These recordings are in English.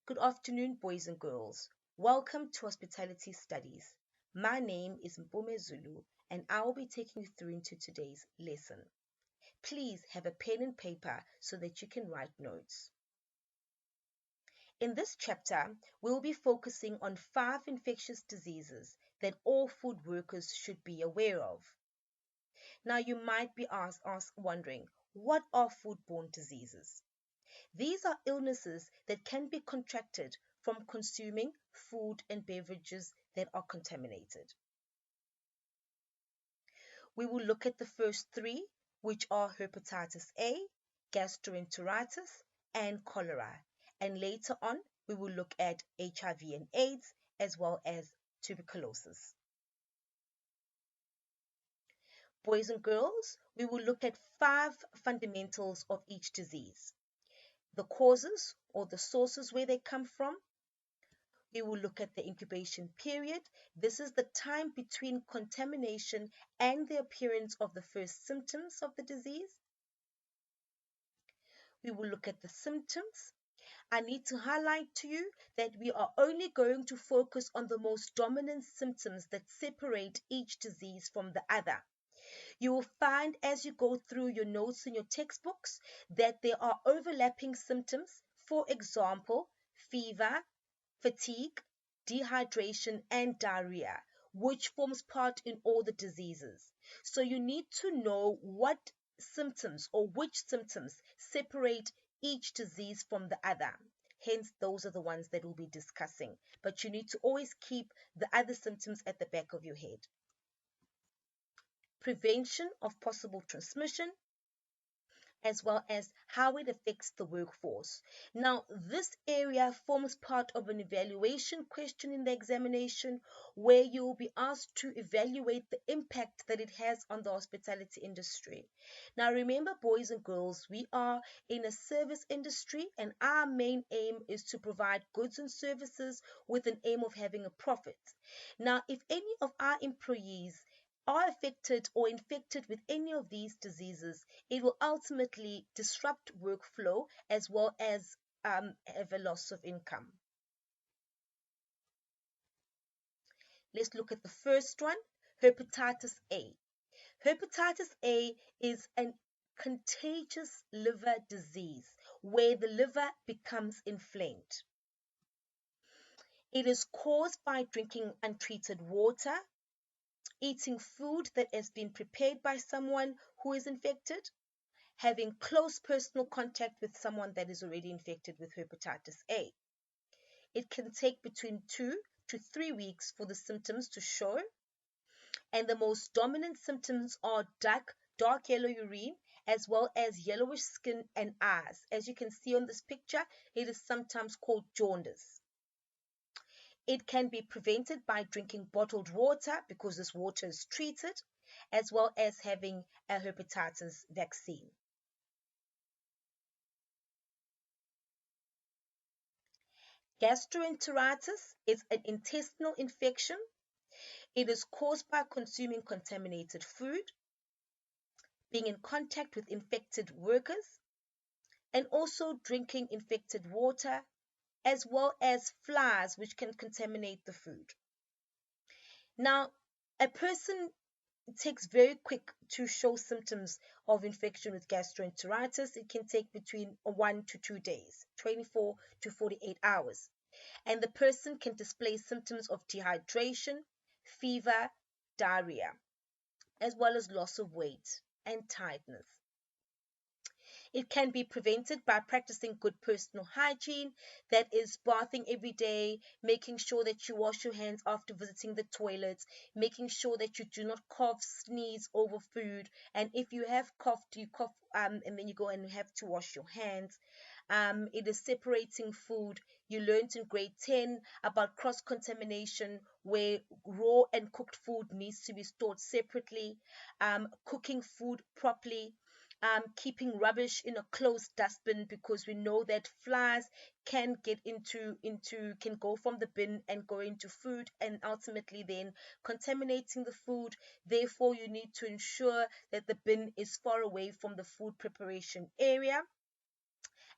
Good afternoon, boys and girls. Welcome to Hospitality Studies. My name is Mpome Zulu, and I will be taking you through into today's lesson. Please have a pen and paper so that you can write notes. In this chapter, we will be focusing on 5 infectious diseases that all food workers should be aware of. Now, you might be wondering, what are foodborne diseases? These are illnesses that can be contracted from consuming food and beverages that are contaminated. We will look at the first 3, which are hepatitis A, gastroenteritis, and cholera. And later on, we will look at HIV and AIDS as well as tuberculosis. Boys and girls, we will look at 5 fundamentals of each disease. The causes or the sources where they come from. We will look at the incubation period. This is the time between contamination and the appearance of the first symptoms of the disease. We will look at the symptoms. I need to highlight to you that we are only going to focus on the most dominant symptoms that separate each disease from the other. You will find as you go through your notes in your textbooks that there are overlapping symptoms. For example, fever, fatigue, dehydration, and diarrhea, which forms part in all the diseases. So you need to know what symptoms or which symptoms separate each disease from the other. Hence, those are the ones that we'll be discussing. But you need to always keep the other symptoms at the back of your head. Prevention of possible transmission, as well as how it affects the workforce. Now, this area forms part of an evaluation question in the examination where you will be asked to evaluate the impact that it has on the hospitality industry. Now, remember, boys and girls, we are in a service industry and our main aim is to provide goods and services with an aim of having a profit. Now, if any of our employees are affected or infected with any of these diseases, it will ultimately disrupt workflow as well as have a loss of income. Let's look at the first one, hepatitis A. Hepatitis A is a contagious liver disease where the liver becomes inflamed. It is caused by drinking untreated water, eating food that has been prepared by someone who is infected, having close personal contact with someone that is already infected with hepatitis A. It can take between 2 to 3 weeks for the symptoms to show, and the most dominant symptoms are dark yellow urine as well as yellowish skin and eyes. As you can see on this picture, it is sometimes called jaundice. It can be prevented by drinking bottled water because this water is treated, as well as having a hepatitis vaccine. Gastroenteritis is an intestinal infection. It is caused by consuming contaminated food, being in contact with infected workers, and also drinking infected water, as well as flies which can contaminate the food. Now, a person takes very quick to show symptoms of infection with gastroenteritis. It can take between 1 to 2 days, 24 to 48 hours. And the person can display symptoms of dehydration, fever, diarrhea, as well as loss of weight and tiredness. It can be prevented by practicing good personal hygiene, that is bathing every day, making sure that you wash your hands after visiting the toilets, making sure that you do not cough, sneeze over food, and if you have coughed, you cough and then you go and have to wash your hands. It is separating food. You learned in grade 10 about cross-contamination where raw and cooked food needs to be stored separately, cooking food properly, keeping rubbish in a closed dustbin because we know that flies can get can go from the bin and go into food and ultimately then contaminating the food. Therefore, you need to ensure that the bin is far away from the food preparation area.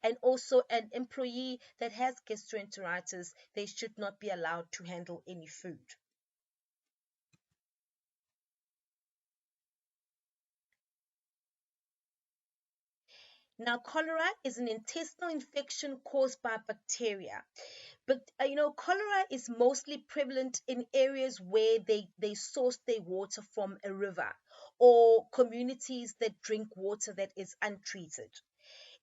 And also an employee that has gastroenteritis, they should not be allowed to handle any food. Now, cholera is an intestinal infection caused by bacteria. But cholera is mostly prevalent in areas where they source their water from a river, or communities that drink water that is untreated.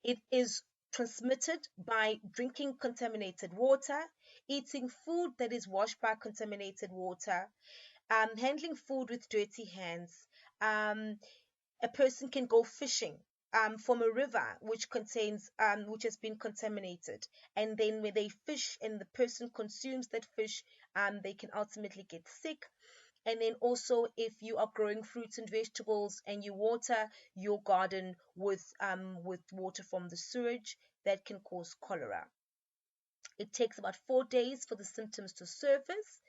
It is transmitted by drinking contaminated water, eating food that is washed by contaminated water, handling food with dirty hands. A person can go fishing from a river which has been contaminated, and then when they fish and the person consumes that fish, they can ultimately get sick. And then also, if you are growing fruits and vegetables and you water your garden with water from the sewage, that can cause cholera. It takes about 4 days for the symptoms to surface,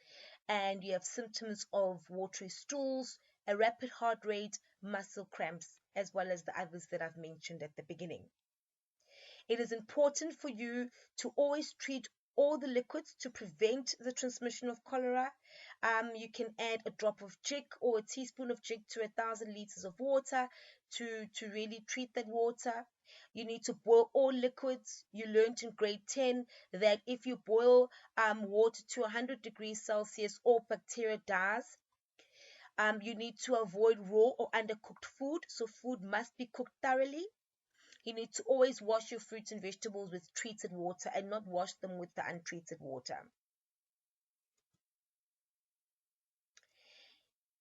and you have symptoms of watery stools, a rapid heart rate, muscle cramps, as well as the others that I've mentioned at the beginning. It is important for you to always treat all the liquids to prevent the transmission of cholera. You can add a drop of jig or a teaspoon of jig to 1,000 liters of water to really treat that water. You need to boil all liquids. You learned in grade 10 that if you boil water to 100 degrees Celsius, all bacteria dies. You need to avoid raw or undercooked food, so food must be cooked thoroughly. You need to always wash your fruits and vegetables with treated water and not wash them with the untreated water.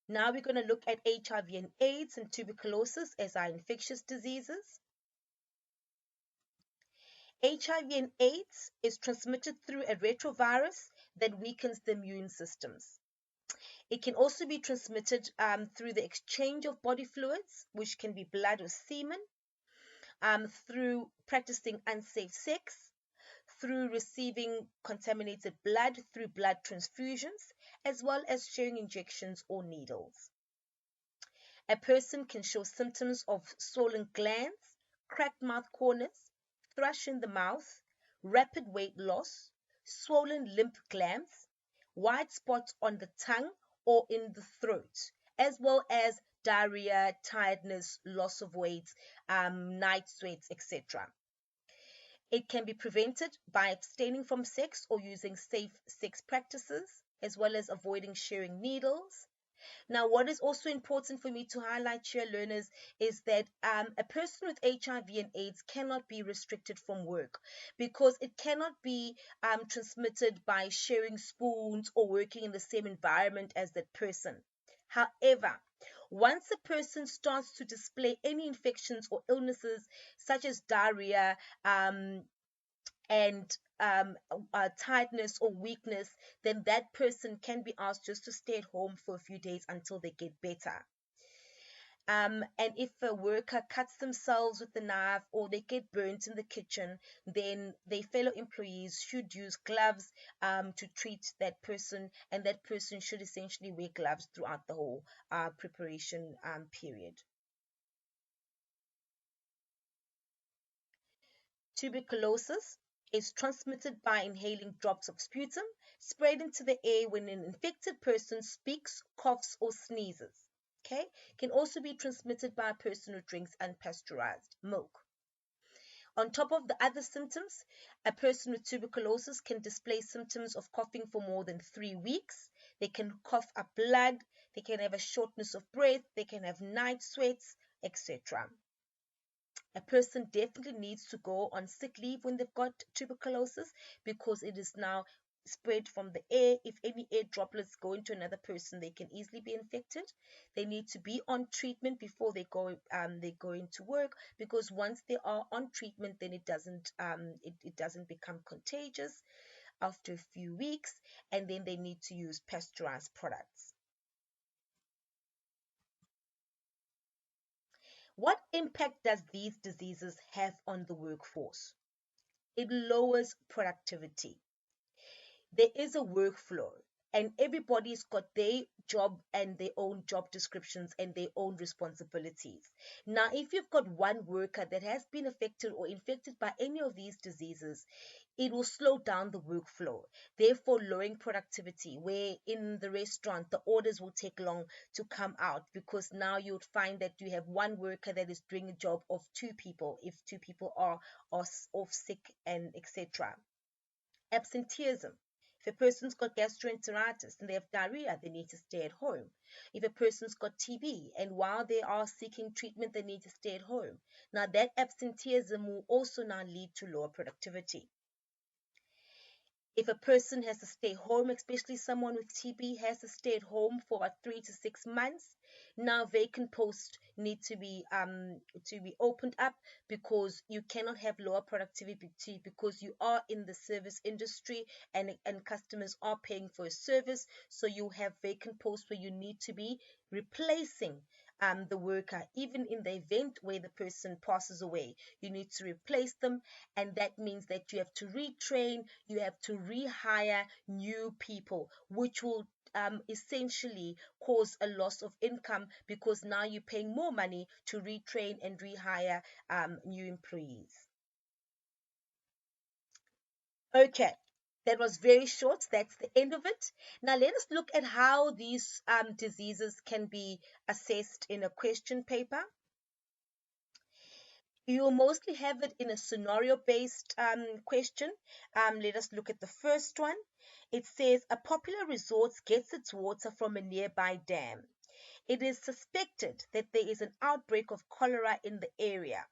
Now we're going to look at HIV and AIDS and tuberculosis as our infectious diseases. HIV and AIDS is transmitted through a retrovirus that weakens the immune systems. It can also be transmitted through the exchange of body fluids, which can be blood or semen, through practicing unsafe sex, through receiving contaminated blood through blood transfusions, as well as sharing injections or needles. A person can show symptoms of swollen glands, cracked mouth corners, thrush in the mouth, rapid weight loss, swollen lymph glands, white spots on the tongue or in the throat, as well as diarrhea, tiredness, loss of weight, night sweats, etc. It can be prevented by abstaining from sex or using safe sex practices, as well as avoiding sharing needles. Now, what is also important for me to highlight here, learners, is that a person with HIV and AIDS cannot be restricted from work, because it cannot be transmitted by sharing spoons or working in the same environment as that person. However, once a person starts to display any infections or illnesses such as diarrhea, and tiredness or weakness, then that person can be asked just to stay at home for a few days until they get better. And if a worker cuts themselves with a knife or they get burnt in the kitchen, then their fellow employees should use gloves to treat that person, and that person should essentially wear gloves throughout the whole preparation period. Tuberculosis is transmitted by inhaling drops of sputum sprayed into the air when an infected person speaks, coughs, or sneezes. Okay, can also be transmitted by a person who drinks unpasteurized milk. On top of the other symptoms, a person with tuberculosis can display symptoms of coughing for more than 3 weeks. They can cough up blood, they can have a shortness of breath, they can have night sweats, etc. A person definitely needs to go on sick leave when they've got tuberculosis, because it is now spread from the air. If any air droplets go into another person, they can easily be infected. They need to be on treatment before they go into work, because once they are on treatment, then it doesn't become contagious after a few weeks, and then they need to use pasteurized products. What impact does these diseases have on the workforce? It lowers productivity. There is a workflow, and everybody's got their job and their own job descriptions and their own responsibilities. Now, if you've got one worker that has been affected or infected by any of these diseases, it will slow down the workflow, therefore lowering productivity, where in the restaurant the orders will take long to come out, because now you would find that you have one worker that is doing a job of two people if two people are off sick and etc. Absenteeism. If a person's got gastroenteritis and they have diarrhea, they need to stay at home. If a person's got TB and while they are seeking treatment, they need to stay at home. Now, that absenteeism will also now lead to lower productivity. If a person has to stay home, especially someone with TB has to stay at home for about 3 to 6 months, now vacant posts need to be opened up, because you cannot have lower productivity because you are in the service industry, and customers are paying for a service. So you have vacant posts where you need to be replacing the worker. Even in the event where the person passes away, you need to replace them, and that means that you have to retrain, you have to rehire new people, which will essentially cause a loss of income, because now you're paying more money to retrain and rehire new employees. Okay, that was very short. That's the end of it. Now let us look at how these diseases can be assessed in a question paper. You'll mostly have it in a scenario-based question. Let us look at the first one. It says a popular resort gets its water from a nearby dam. It is suspected that there is an outbreak of cholera in the area.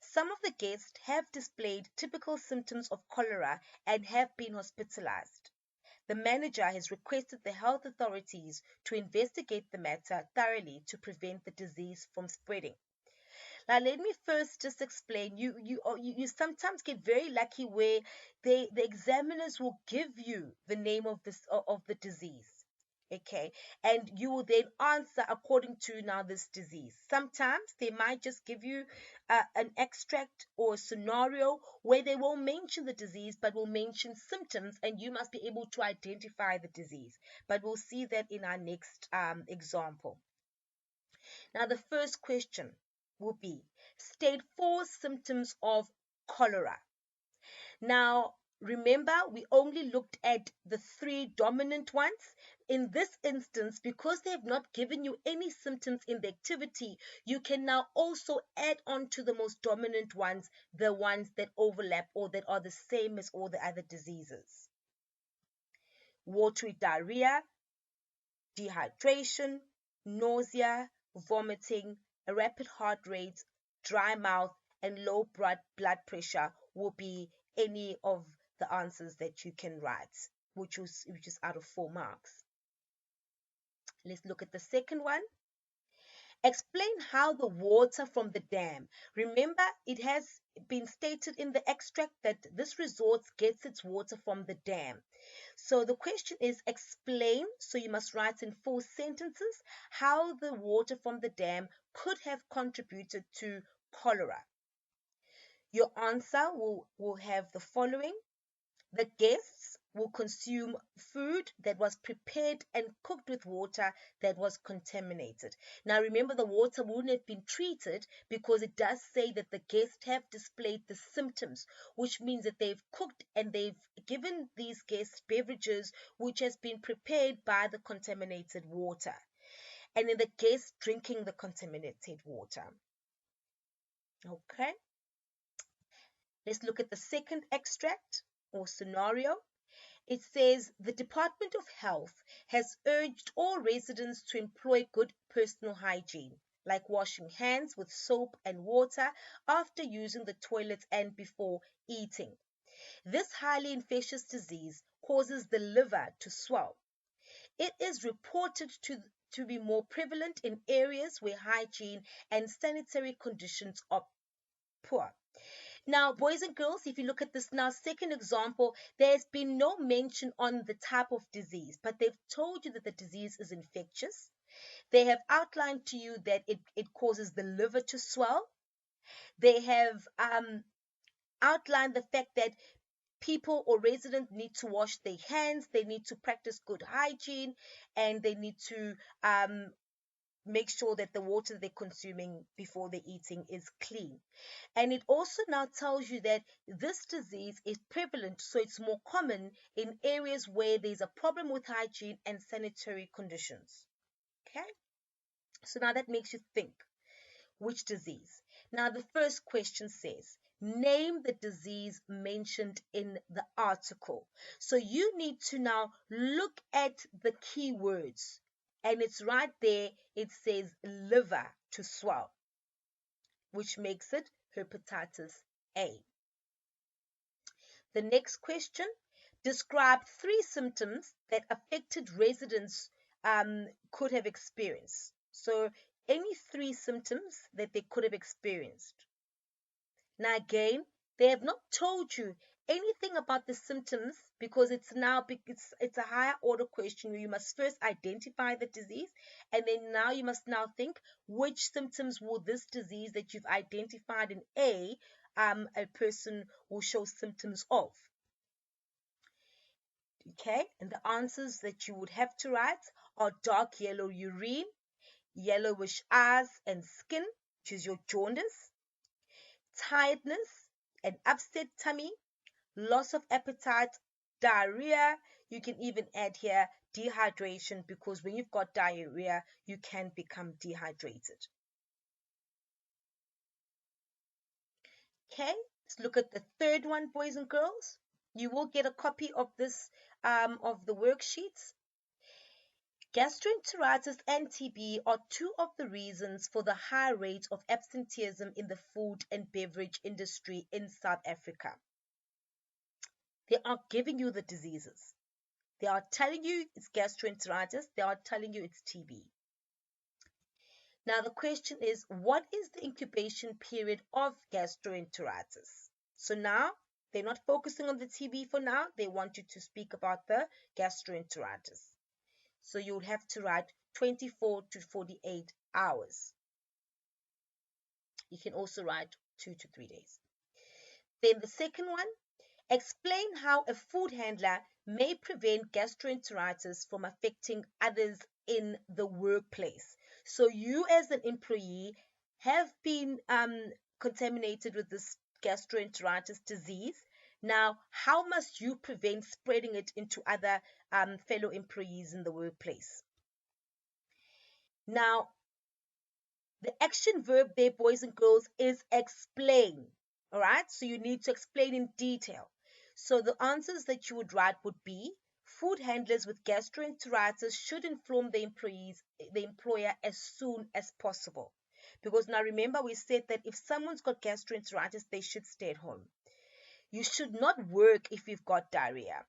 Some of the guests have displayed typical symptoms of cholera and have been hospitalized. The manager has requested the health authorities to investigate the matter thoroughly to prevent the disease from spreading. Now, let me first just explain. You sometimes get very lucky where the examiners will give you the name of the disease. Okay, and you will then answer according to now this disease. Sometimes they might just give you an extract or a scenario where they won't mention the disease but will mention symptoms, and you must be able to identify the disease. But we'll see that in our next example. Now, the first question will be, state 4 symptoms of cholera. Now, remember, we only looked at the 3 dominant ones. In this instance, because they have not given you any symptoms in the activity, you can now also add on to the most dominant ones, the ones that overlap or that are the same as all the other diseases. Watery diarrhea, dehydration, nausea, vomiting, a rapid heart rate, dry mouth, and low blood pressure will be any of the answers that you can write, which is out of 4 marks. Let's look at the second one. Explain how the water from the dam. Remember, it has been stated in the extract that this resort gets its water from the dam. So the question is explain, so you must write in 4 sentences how the water from the dam could have contributed to cholera. Your answer will have the following. The guests will consume food that was prepared and cooked with water that was contaminated. Now remember, the water wouldn't have been treated because it does say that the guests have displayed the symptoms, which means that they've cooked and they've given these guests beverages which has been prepared by the contaminated water. And then the guests drinking the contaminated water. Okay. Let's look at the second extract or scenario. It says the Department of Health has urged all residents to employ good personal hygiene, like washing hands with soap and water after using the toilet and before eating. This highly infectious disease causes the liver to swell. It is reported to be more prevalent in areas where hygiene and sanitary conditions are poor. Now, boys and girls, if you look at this now, second example, there's been no mention on the type of disease, but they've told you that the disease is infectious. They have outlined to you that it causes the liver to swell. They have outlined the fact that people or residents need to wash their hands, they need to practice good hygiene, and they need to make sure that the water they're consuming before they're eating is clean. And it also now tells you that this disease is prevalent, so it's more common in areas where there's a problem with hygiene and sanitary conditions. Okay, so now that makes you think, which disease? Now the first question says, name the disease mentioned in the article. So you need to now look at the keywords, and it's right there. It says liver to swell, which makes it hepatitis A. The next question, describe 3 symptoms that affected residents could have experienced. So any 3 symptoms that they could have experienced. Now again, they have not told you anything about the symptoms, because it's a higher order question where you must first identify the disease, and then now you must now think, which symptoms will this disease that you've identified in A person will show symptoms of. Okay, and the answers that you would have to write are dark yellow urine, yellowish eyes and skin, which is your jaundice, tiredness, an upset tummy, loss of appetite, diarrhea. You can even add here dehydration, because when you've got diarrhea, you can become dehydrated. Okay, let's look at the third one, boys and girls. You will get a copy of this, of the worksheets. Gastroenteritis and TB are 2 of the reasons for the high rate of absenteeism in the food and beverage industry in South Africa. They are giving you the diseases. They are telling you it's gastroenteritis. They are telling you it's TB. Now the question is, what is the incubation period of gastroenteritis? So now they're not focusing on the TB for now. They want you to speak about the gastroenteritis. So you would have to write 24 to 48 hours. You can also write 2 to 3 days. Then the second one, explain how a food handler may prevent gastroenteritis from affecting others in the workplace. So you as an employee have been contaminated with this gastroenteritis disease. Now, how must you prevent spreading it into other fellow employees in the workplace? Now, the action verb there, boys and girls, is explain. All right, so you need to explain in detail. So the answers that you would write would be, food handlers with gastroenteritis should inform the employer as soon as possible. Because now remember, we said that if someone's got gastroenteritis, they should stay at home. You should not work if you've got diarrhea.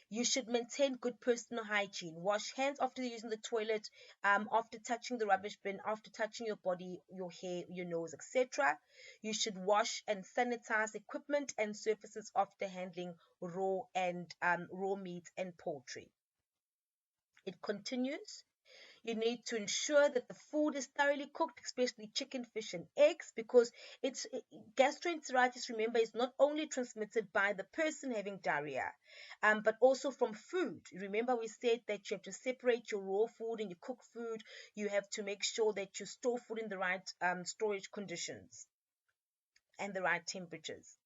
You should maintain good personal hygiene. Wash hands after using the toilet, after touching the rubbish bin, after touching your body, your hair, your nose, etc. You should wash and sanitize equipment and surfaces after handling raw meat and poultry. It continues. You need to ensure that the food is thoroughly cooked, especially chicken, fish, and eggs, because gastroenteritis, remember, is not only transmitted by the person having diarrhea, but also from food. Remember, we said that you have to separate your raw food and your cooked food. You have to make sure that you store food in the right storage conditions and the right temperatures.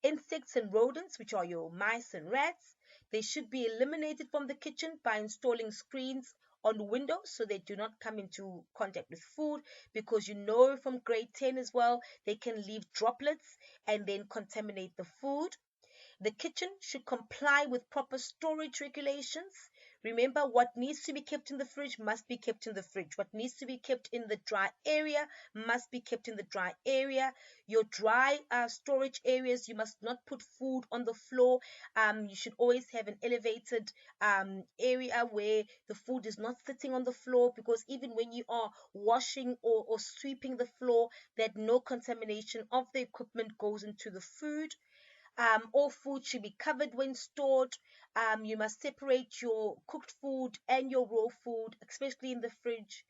Insects and rodents, which are your mice and rats, they should be eliminated from the kitchen by installing screens on windows so they do not come into contact with food, because you know from grade 10 as well, they can leave droplets and then contaminate the food. The kitchen should comply with proper storage regulations. Remember, what needs to be kept in the fridge must be kept in the fridge. What needs to be kept in the dry area must be kept in the dry area. Your dry storage areas, you must not put food on the floor. You should always have an elevated area where the food is not sitting on the floor, because even when you are washing or sweeping the floor, that no contamination of the equipment goes into the food. All food should be covered when stored. You must separate your cooked food and your raw food, especially in the fridge.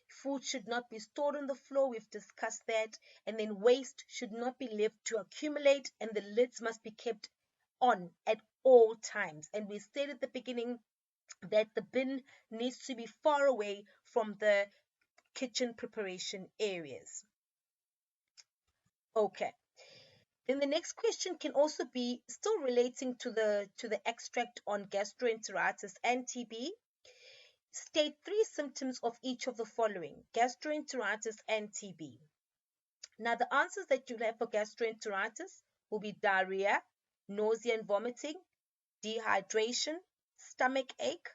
Food should not be stored on the floor. We've discussed that. And then waste should not be left to accumulate, and the lids must be kept on at all times. And we said at the beginning that the bin needs to be far away from the kitchen preparation areas. Okay. Then the next question can also be still relating to the extract on gastroenteritis and TB. State 3 symptoms of each of the following: gastroenteritis and TB. Now, the answers that you'll have for gastroenteritis will be diarrhea, nausea and vomiting, dehydration, stomach ache,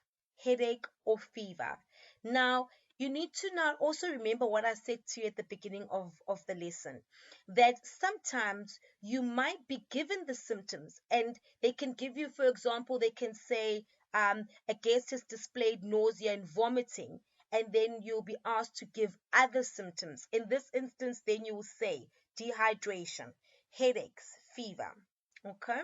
headache, or fever. Now, you need to now also remember what I said to you at the beginning of the lesson, that sometimes you might be given the symptoms and they can give you, for example, they can say a guest has displayed nausea and vomiting, and then you'll be asked to give other symptoms. In this instance, then you will say dehydration, headaches, fever. Okay?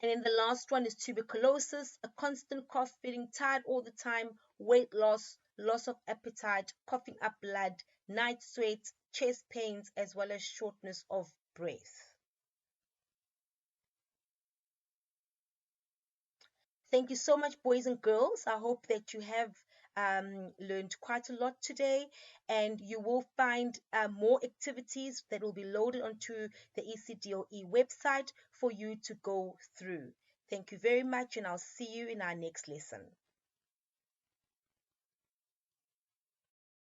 And then the last one is tuberculosis, a constant cough, feeling tired all the time, weight loss, loss of appetite, coughing up blood, night sweats, chest pains, as well as shortness of breath. Thank you so much, boys and girls. I hope that you have learned quite a lot today, and you will find more activities that will be loaded onto the ECDOE website for you to go through. Thank you very much, and I'll see you in our next lesson.